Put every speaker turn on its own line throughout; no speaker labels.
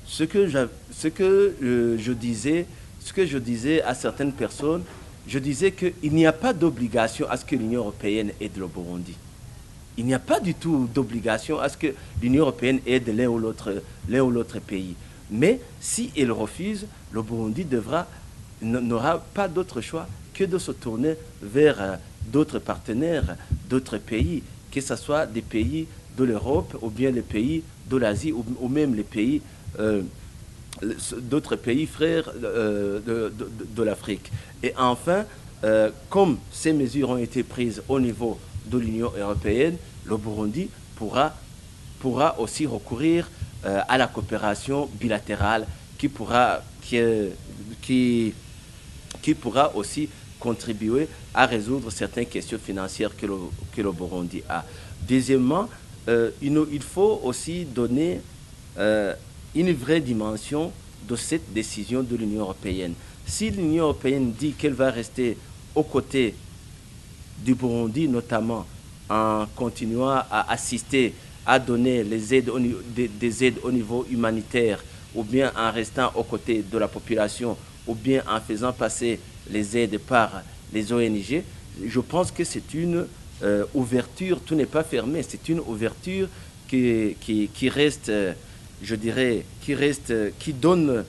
ce que je disais à certaines personnes, je disais qu'il n'y a pas d'obligation à ce que l'Union européenne aide le Burundi. Il n'y a pas du tout d'obligation à ce que l'Union européenne aide l'un ou l'autre pays. Mais si elle refuse, le Burundi n'aura pas d'autre choix que de se tourner vers d'autres partenaires, d'autres pays, que ce soit des pays de l'Europe ou bien les pays de l'Asie ou même les pays d'autres pays frères de l'Afrique. Et enfin, comme ces mesures ont été prises au niveau de l'Union européenne, le Burundi pourra aussi recourir à la coopération bilatérale qui pourra aussi contribuer à résoudre certaines questions financières que le Burundi a. Deuxièmement, il faut aussi donner une vraie dimension de cette décision de l'Union européenne. Si l'Union européenne dit qu'elle va rester aux côtés du Burundi, notamment en continuant à assister, à donner des aides au niveau humanitaire, ou bien en restant aux côtés de la population, ou bien en faisant passer les aides par les ONG, je pense que c'est une ouverture, tout n'est pas fermé, c'est une ouverture qui reste, je dirais, qui donne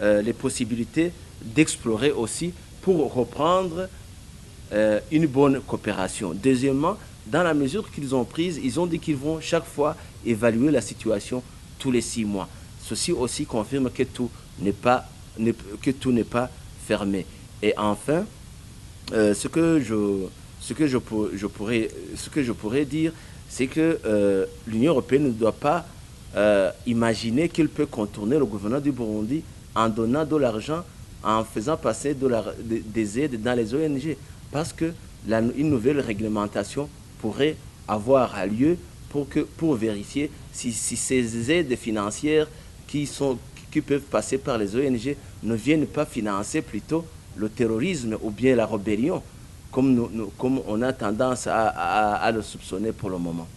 les possibilités d'explorer aussi pour reprendre une bonne coopération. Deuxièmement, dans la mesure qu'ils ont prise, ils ont dit qu'ils vont chaque fois évaluer la situation tous les 6 mois. Ceci aussi confirme que tout n'est pas fermé. Et enfin, ce que je pourrais dire, c'est que l'Union européenne ne doit pas imaginer qu'elle peut contourner le gouvernement du Burundi en donnant de l'argent, en faisant passer des aides dans les ONG. Parce que une nouvelle réglementation pourrait avoir lieu pour vérifier si ces aides financières qui peuvent passer par les ONG ne viennent pas financer plutôt le terrorisme ou bien la rébellion, comme on a tendance à le soupçonner pour le moment.